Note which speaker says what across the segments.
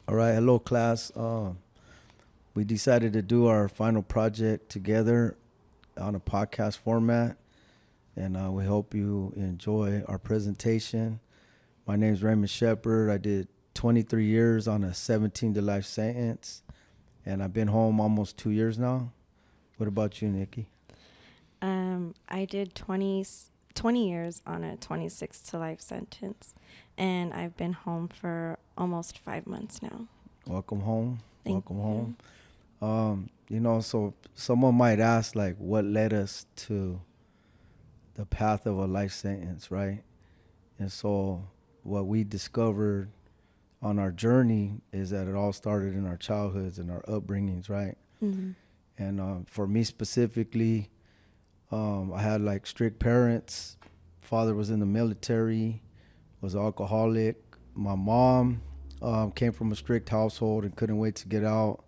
Speaker 1: All right, hello class. We decided to do our final project together on a podcast format, and we hope you enjoy our presentation. My name is Raymond Shepard. I did 23 years on a 17 to life sentence, and I've been home almost 2 years now. What about you, Nikki?
Speaker 2: I did 20 years on a 26 to life sentence, and I've been home for almost 5 months now.
Speaker 1: Welcome home.
Speaker 2: Thank
Speaker 1: Welcome
Speaker 2: you.
Speaker 1: home. So someone might ask, like, what led us to the path of a life sentence, right? And so what we discovered on our journey is that it all started in our childhoods and our upbringings, right?
Speaker 2: Mm-hmm.
Speaker 1: And for me specifically, I had like strict parents. Father was in the military, was alcoholic. My mom came from a strict household and couldn't wait to get out.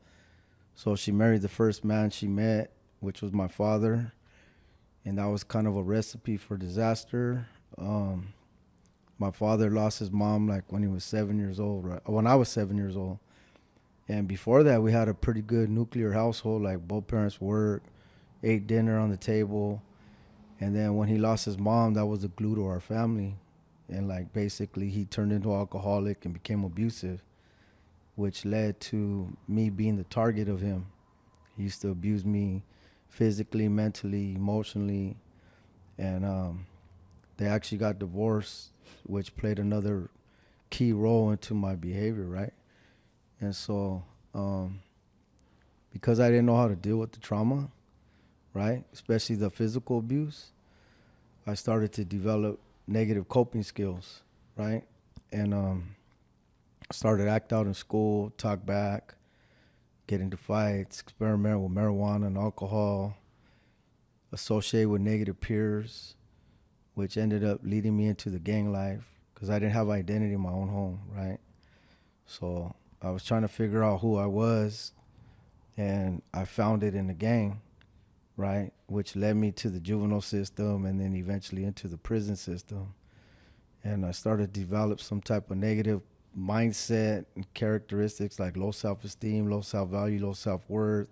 Speaker 1: So she married the first man she met, which was my father. And that was kind of a recipe for disaster. My father lost his mom like when he was 7 years old, right? When I was 7 years old. And before that, we had a pretty good nuclear household. Like both parents worked, ate dinner on the table. And then when he lost his mom, that was the glue to our family. And like basically he turned into an alcoholic and became abusive, which led to me being the target of him. He used to abuse me physically, mentally, emotionally. And they actually got divorced, which played another key role into my behavior, right? And so because I didn't know how to deal with the trauma, right, especially the physical abuse, I started to develop negative coping skills, right? And I started to act out in school, talk back, get into fights, experiment with marijuana and alcohol, associate with negative peers, which ended up leading me into the gang life because I didn't have identity in my own home, right? So I was trying to figure out who I was, and I found it in the gang, right? Which led me to the juvenile system and then eventually into the prison system. And I started to develop some type of negative mindset and characteristics like low self-esteem, low self-value, low self-worth.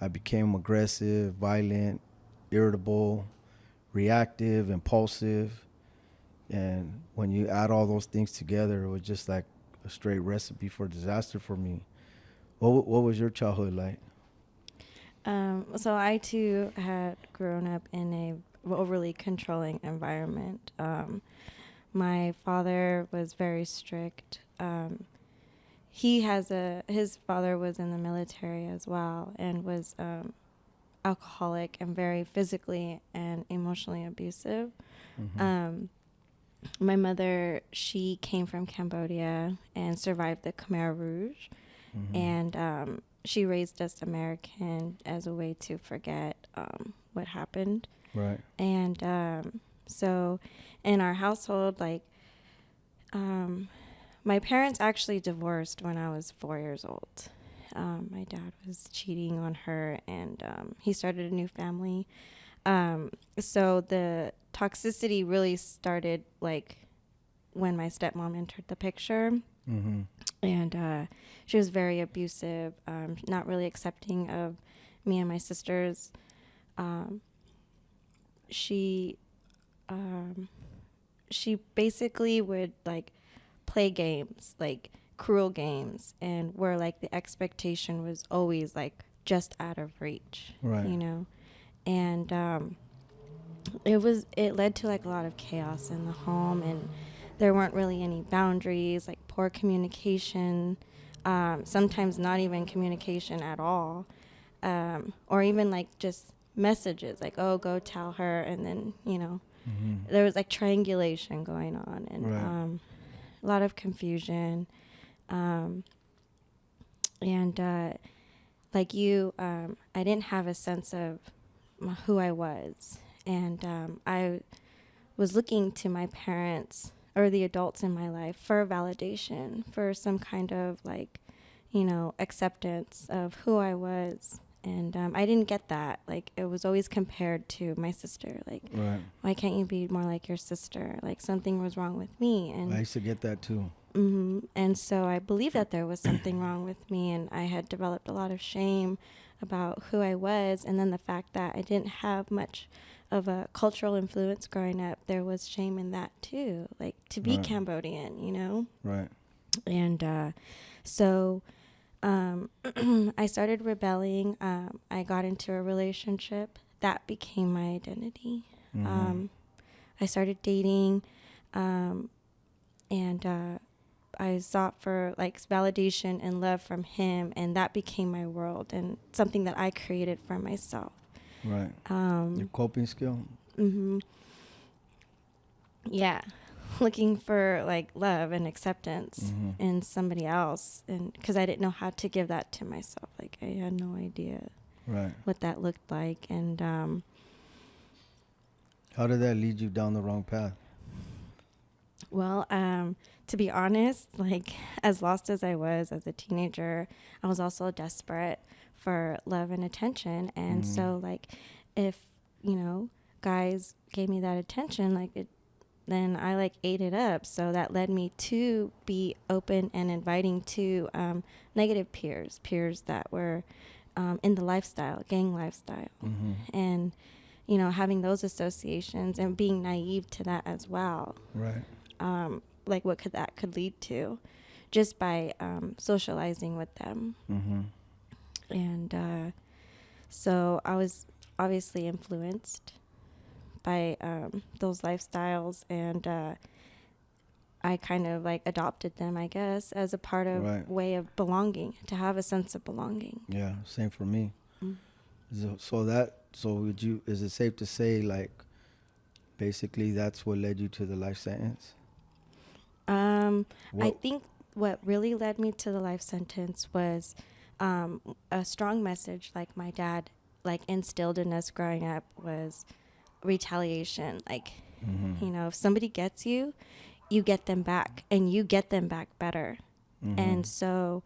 Speaker 1: I became aggressive, violent, irritable, reactive, impulsive. And when you add all those things together, it was just like a straight recipe for disaster for me. What was your childhood like?
Speaker 2: So I too had grown up in a overly controlling environment. My father was very strict. His father was in the military as well and was alcoholic and very physically and emotionally abusive. Um, my mother, she came from Cambodia and survived the Khmer Rouge, and she raised us American as a way to forget what happened.
Speaker 1: Right.
Speaker 2: And so in our household, like, my parents actually divorced when I was 4 years old. My dad was cheating on her, and he started a new family. So the toxicity really started like when my stepmom entered the picture.
Speaker 1: Mm-hmm.
Speaker 2: And she was very abusive, not really accepting of me and my sisters. Um, she she basically would like play games, like cruel games, and where like the expectation was always like just out of reach,
Speaker 1: Right.
Speaker 2: you know. And it led to like a lot of chaos in the home, and there weren't really any boundaries, like poor communication, sometimes not even communication at all, or even like just messages like, oh, go tell her, and then there was like triangulation going on, and
Speaker 1: Right.
Speaker 2: a lot of confusion, and like I didn't have a sense of who I was, and I was looking to my parents or the adults in my life for validation, for some kind of like, acceptance of who I was. And I didn't get that. Like, it was always compared to my sister. Like,
Speaker 1: Right.
Speaker 2: why can't you be more like your sister? Like, something was wrong with me.
Speaker 1: I
Speaker 2: And
Speaker 1: used to get that too.
Speaker 2: And so I believed that there was something wrong with me, and I had developed a lot of shame about who I was. And then the fact that I didn't have much of a cultural influence growing up, there was shame in that too, like to be
Speaker 1: Right.
Speaker 2: Cambodian, you know?
Speaker 1: Right.
Speaker 2: And so I started rebelling. I got into a relationship that became my identity. I started dating, and I sought for like validation and love from him, and that became my world and something that I created for myself.
Speaker 1: Right. Your coping skill.
Speaker 2: Yeah, looking for like love and acceptance
Speaker 1: Mm-hmm.
Speaker 2: in somebody else, and because I didn't know how to give that to myself, like I had no idea
Speaker 1: Right.
Speaker 2: what that looked like. And
Speaker 1: How did that lead you down the wrong path?
Speaker 2: well, to be honest, like as lost as I was as a teenager, I was also desperate for love and attention. And so, like, if, you know, guys gave me that attention, like it, then I like ate it up. So that led me to be open and inviting to negative peers that were in the lifestyle, gang lifestyle. And, you know, having those associations and being naive to that as well.
Speaker 1: Right.
Speaker 2: Like what could lead to just by socializing with them. And so I was obviously influenced by those lifestyles, and I kind of like adopted them, I guess, as a part of
Speaker 1: Right.
Speaker 2: way of belonging, to have a sense of belonging.
Speaker 1: Yeah. Same for me. So would you? Is it safe to say like, basically that's what led you to the life sentence?
Speaker 2: I
Speaker 1: What?
Speaker 2: think what really led me to the life sentence was a strong message, like my dad like instilled in us growing up, was retaliation. Like, you know, if somebody gets you, you get them back, and you get them back better. And so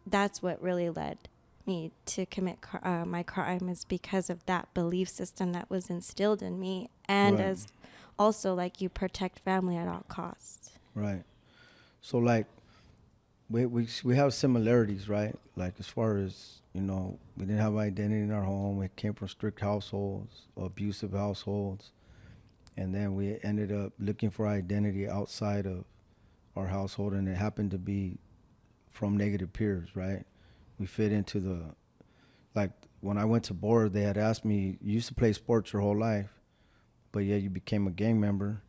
Speaker 2: that's what really led me to commit my crime, is because of that belief system that was instilled in me, and
Speaker 1: Right.
Speaker 2: as also like you protect family at all costs.
Speaker 1: Right. So like, we have similarities, right? Like as far as, you know, we didn't have identity in our home. We came from strict households, abusive households, and then we ended up looking for identity outside of our household, and it happened to be from negative peers, right? We fit into the, like when I went to board, they had asked me, you used to play sports your whole life, but yeah, you became a gang member.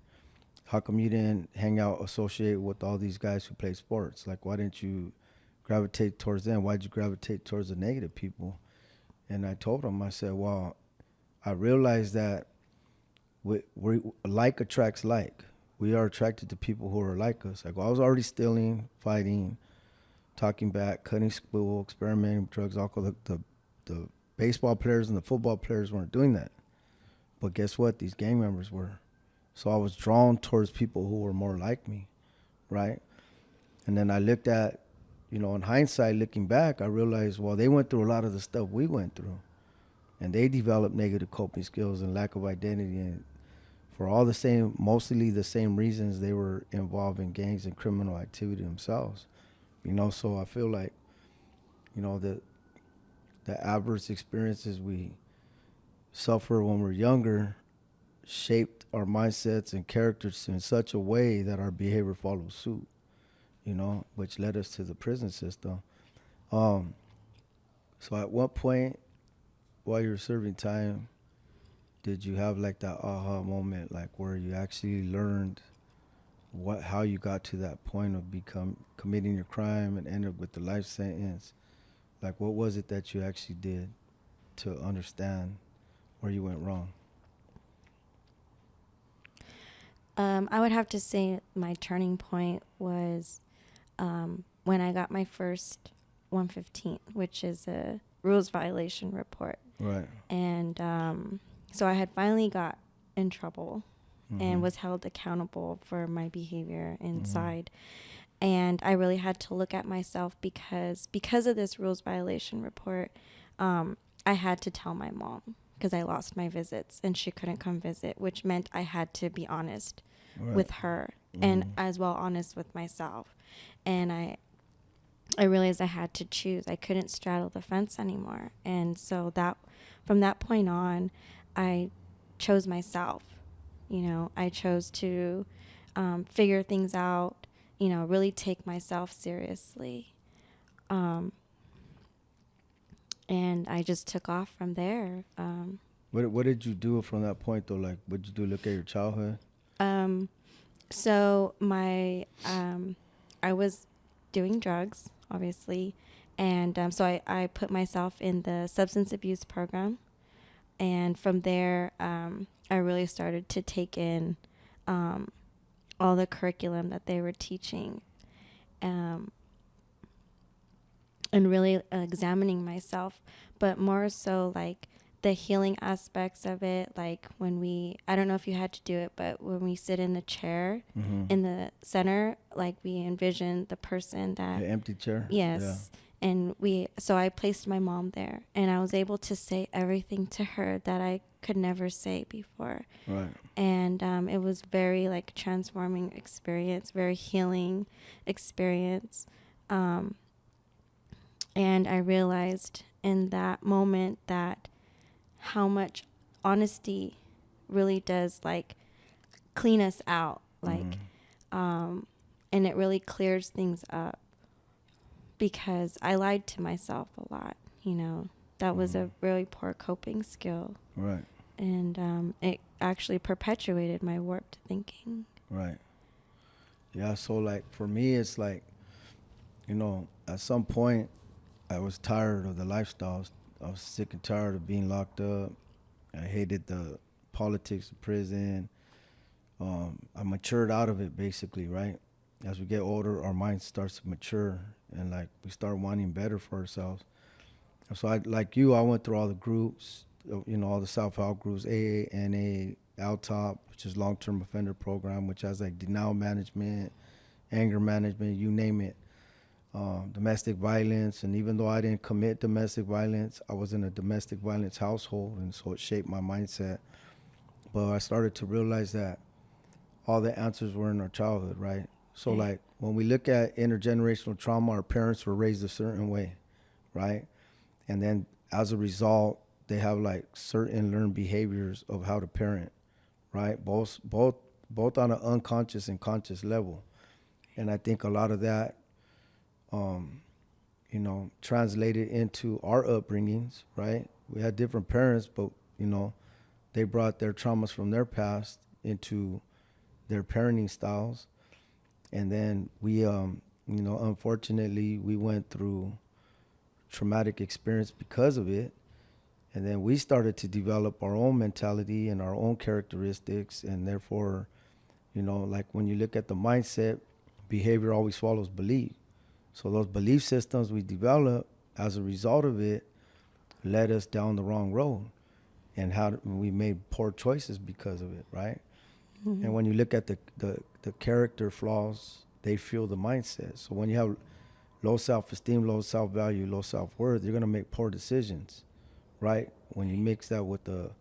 Speaker 1: How come you didn't hang out, associate with all these guys who play sports? Like, why didn't you gravitate towards them? Why'd you gravitate towards the negative people? And I told them, I said, well, I realized that we like attracts like. We are attracted to people who are like us. Like, well, I was already stealing, fighting, talking back, cutting school, experimenting with drugs, alcohol. The baseball players and the football players weren't doing that. But guess what? These gang members were. So I was drawn towards people who were more like me, right? And then I looked at, you know, in hindsight, looking back, I realized, well, they went through a lot of the stuff we went through. And they developed negative coping skills and lack of identity. And for all the same, mostly the same reasons, they were involved in gangs and criminal activity themselves. You know, so I feel like, you know, the adverse experiences we suffer when we're younger shaped our mindsets and characters in such a way that our behavior follows suit, you know, which led us to the prison system. So at what point while you were serving time did you have like that aha moment, like where you actually learned how you got to that point of committing your crime and ended up with the life sentence? Like, what was it that you actually did to understand where you went wrong?
Speaker 2: I would have to say my turning point was when I got my first 115, which is a rules violation report.
Speaker 1: Right.
Speaker 2: And so I had finally got in trouble
Speaker 1: Mm-hmm.
Speaker 2: and was held accountable for my behavior inside. And I really had to look at myself because of this rules violation report, I had to tell my mom because I lost my visits and she couldn't come visit, which meant I had to be honest
Speaker 1: Right.
Speaker 2: with her, and as well honest with myself. And I realized I had to choose. I couldn't straddle the fence anymore. And so that from that point on, I chose myself. I chose to figure things out, really take myself seriously. Um, and I just took off from there.
Speaker 1: What did you do from that point though? Like, what did you do? Look at your childhood.
Speaker 2: Um, so I was doing drugs, obviously, and so I put myself in the substance abuse program, and from there, I really started to take in all the curriculum that they were teaching, um, and really examining myself, but more so like the healing aspects of it. Like I don't know if you had to do it, but when we sit in the chair in the center, like we envision the person that,
Speaker 1: The empty chair.
Speaker 2: yes. And so I placed my mom there, and I was able to say everything to her that I could never say before.
Speaker 1: Right.
Speaker 2: And it was very like transforming experience, very healing experience. And I realized in that moment that how much honesty really does like clean us out, like, and it really clears things up, because I lied to myself a lot. That was a really poor coping skill.
Speaker 1: Right.
Speaker 2: And it actually perpetuated my warped thinking.
Speaker 1: Right. Yeah. So like for me, it's like, at some point, I was tired of the lifestyles. I was sick and tired of being locked up. I hated the politics of prison. I matured out of it basically, right? As we get older, our mind starts to mature, and like we start wanting better for ourselves. So like you, I went through all the groups, all the self-help groups, AA, NA, LTOP, which is long-term offender program, which has like denial management, anger management, you name it. Domestic violence, and even though I didn't commit domestic violence, I was in a domestic violence household, and so it shaped my mindset. But I started to realize that all the answers were in our childhood, right? So like when we look at intergenerational trauma, our parents were raised a certain way, right? And then as a result, they have like certain learned behaviors of how to parent, right? Both on an unconscious and conscious level. And I think a lot of that translated into our upbringings, right? We had different parents, but, they brought their traumas from their past into their parenting styles. And then we, unfortunately, we went through traumatic experience because of it. And then we started to develop our own mentality and our own characteristics. And therefore, like when you look at the mindset, behavior always follows belief. So those belief systems we developed as a result of it led us down the wrong road, and how we made poor choices because of it, right? And when you look at the character flaws, they fuel the mindset. So when you have low self-esteem, low self-value, low self-worth, you're going to make poor decisions, right? When you mix that with the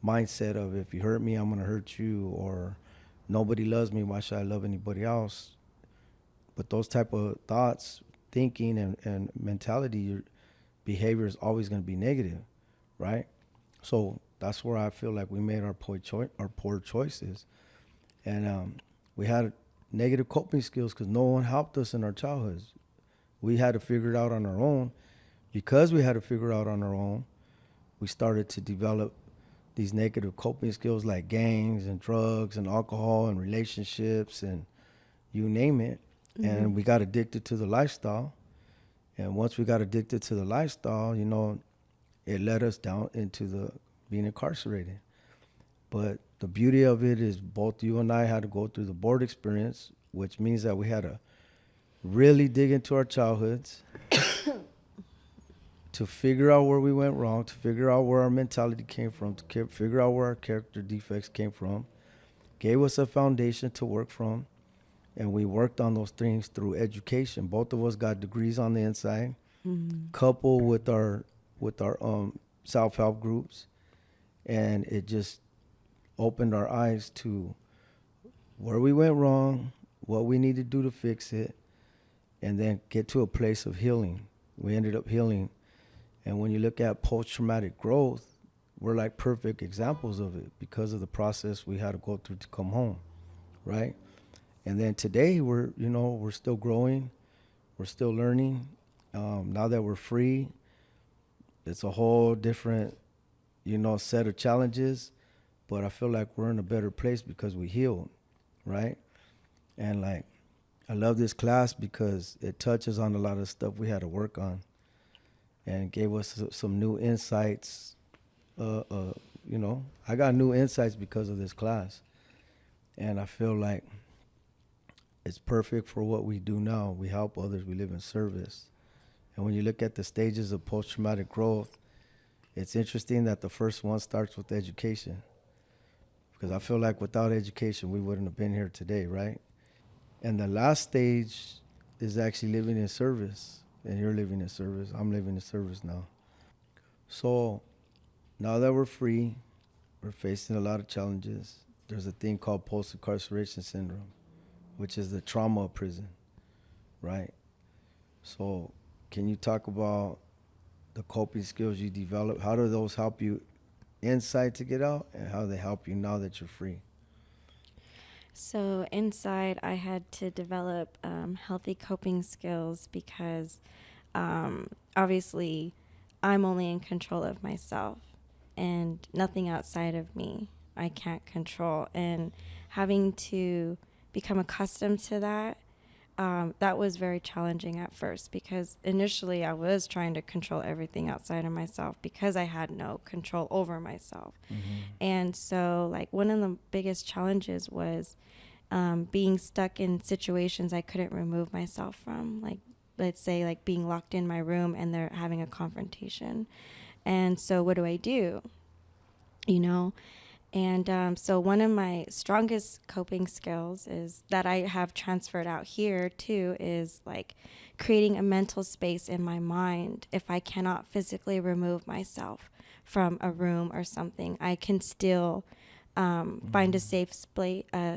Speaker 1: mindset of, if you hurt me, I'm going to hurt you, or nobody loves me, why should I love anybody else? But those type of thoughts, thinking, and mentality, your behavior is always going to be negative, right? So that's where I feel like we made our poor choices. And we had negative coping skills because no one helped us in our childhoods. We had to figure it out on our own. Because we had to figure it out on our own, we started to develop these negative coping skills like gangs and drugs and alcohol and relationships and you name it. And we got addicted to the lifestyle. And once we got addicted to the lifestyle, it led us down into being incarcerated. But the beauty of it is both you and I had to go through the board experience, which means that we had to really dig into our childhoods to figure out where we went wrong, to figure out where our mentality came from, to figure out where our character defects came from, gave us a foundation to work from. And we worked on those things through education. Both of us got degrees on the inside, coupled with our self-help groups, and it just opened our eyes to where we went wrong, what we need to do to fix it, and then get to a place of healing. We ended up healing. And when you look at post-traumatic growth, we're like perfect examples of it because of the process we had to go through to come home, right? And then today we're still growing, we're still learning. Now that we're free, it's a whole different, set of challenges. But I feel like we're in a better place because we healed, right? And like, I love this class because it touches on a lot of stuff we had to work on, and gave us some new insights. Uh, uh, I got new insights because of this class, and I feel like it's perfect for what we do now. We help others. We live in service. And when you look at the stages of post-traumatic growth, it's interesting that the first one starts with education, because I feel like without education, we wouldn't have been here today, right? And the last stage is actually living in service. And you're living in service. I'm living in service now. So now that we're free, we're facing a lot of challenges. There's a thing called post-incarceration syndrome, which is the trauma of prison, right? So can you talk about the coping skills you develop? How do those help you inside to get out, and how they help you now that you're free?
Speaker 2: So inside, I had to develop healthy coping skills because obviously I'm only in control of myself and nothing outside of me I can't control. And having to become accustomed to that, that was very challenging at first because initially I was trying to control everything outside of myself because I had no control over myself.
Speaker 1: Mm-hmm.
Speaker 2: And so, like, one of the biggest challenges was being stuck in situations I couldn't remove myself from. Like, let's say, like being locked in my room and they're having a confrontation. And so, what do I do? You know? And so, one of my strongest coping skills is that I have transferred out here too is like creating a mental space in my mind. If I cannot physically remove myself from a room or something, I can still find a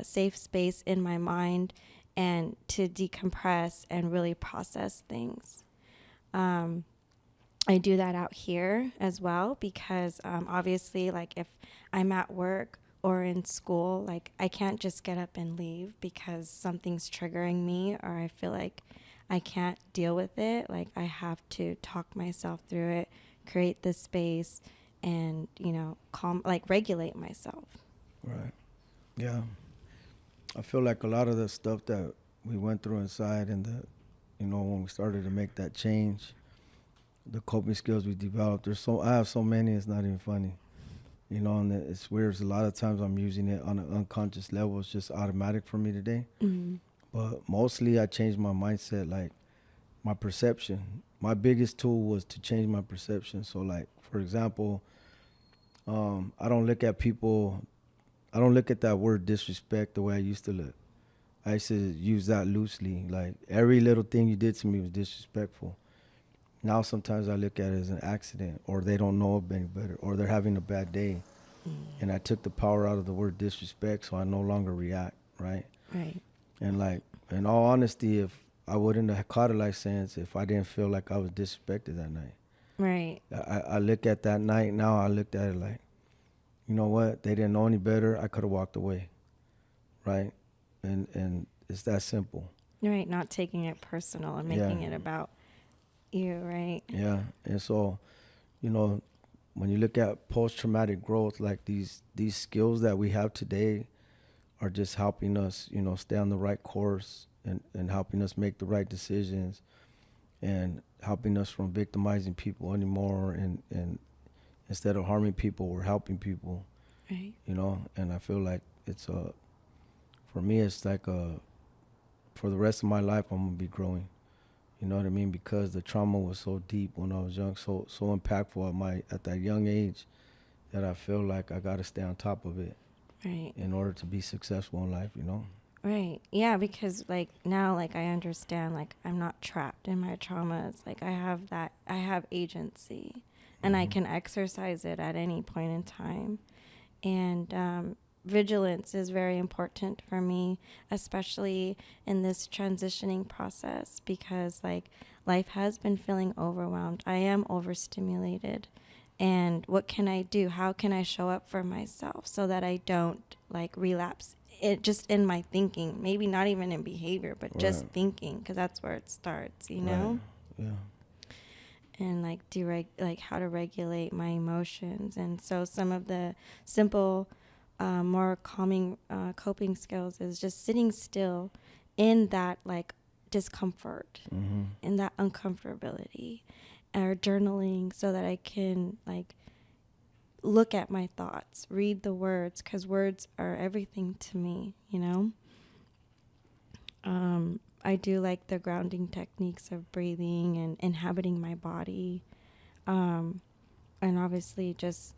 Speaker 2: safe space in my mind and to decompress and really process things. Um, I do that out here as well because obviously, like if I'm at work or in school, like I can't just get up and leave because something's triggering me or I feel like I can't deal with it. Like I have to talk myself through it, create this space, and calm, like regulate myself.
Speaker 1: Right. Yeah. I feel like a lot of the stuff that we went through inside, and when we started to make that change, the coping skills we developed, I have so many, it's not even funny. And it's weird. A lot of times I'm using it on an unconscious level. It's just automatic for me today.
Speaker 2: Mm-hmm.
Speaker 1: But mostly I changed my mindset, like my perception. My biggest tool was to change my perception. So like, for example, I don't look at people, I don't look at that word disrespect the way I used to look. I used to use that loosely. Like every little thing you did to me was disrespectful. Now sometimes I look at it as an accident, or they don't know any better, or they're having a bad day.
Speaker 2: Mm.
Speaker 1: And I took the power out of the word disrespect, so I no longer react, right?
Speaker 2: Right.
Speaker 1: And like, in all honesty, if I wouldn't have caught a life sentence if I didn't feel like I was disrespected that night.
Speaker 2: Right.
Speaker 1: I look at that night now, I looked at it like, you know what? They didn't know any better. I could have walked away, right? And it's that simple.
Speaker 2: Right. Not taking it personal and
Speaker 1: Yeah,
Speaker 2: making it about you. Right.
Speaker 1: yeah. And so, you know, when you look at post-traumatic growth, like these skills that we have today are just helping us, stay on the right course, and helping us make the right decisions, and helping us from victimizing people anymore, and instead of harming people, we're helping people,
Speaker 2: Right.
Speaker 1: And I feel like for me, it's like for the rest of my life, I'm gonna be growing. You know what I mean? Because the trauma was so deep when I was young, so impactful at that young age, that I feel like I gotta stay on top of it
Speaker 2: Right.
Speaker 1: in order to be successful in life.
Speaker 2: Right. Yeah, because like now like I understand like I'm not trapped in my traumas. Like I have agency and I
Speaker 1: Hmm.
Speaker 2: can exercise it at any point in time. And vigilance is very important for me, especially in this transitioning process, because like life has been feeling overwhelmed. I am overstimulated. And what can I do? How can I show up for myself so that I don't like relapse it just in my thinking, maybe not even in behavior, but just
Speaker 1: Right.
Speaker 2: thinking, because that's where it starts, you
Speaker 1: Right.
Speaker 2: know?
Speaker 1: Yeah.
Speaker 2: And like like how to regulate my emotions. And so some of the simple, more calming coping skills is just sitting still in that like discomfort,
Speaker 1: Mm-hmm.
Speaker 2: in that uncomfortability, or journaling so that I can like look at my thoughts, read the words, because words are everything to me, you know? I do like the grounding techniques of breathing and inhabiting my body. Um, and obviously just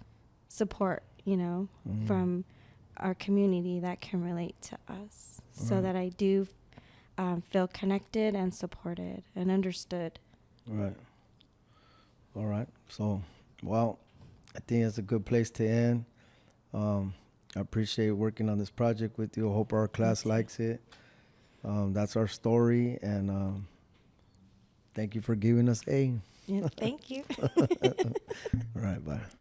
Speaker 2: support, you know,
Speaker 1: Mm-hmm.
Speaker 2: from our community that can relate to us, so
Speaker 1: Right.
Speaker 2: that I do feel connected and supported and understood.
Speaker 1: Right. All right. So, well, I think that's a good place to end. I appreciate working on this project with you. I hope our class likes it. That's our story, and thank you for giving us A.
Speaker 2: Yeah, thank you.
Speaker 1: All right, bye.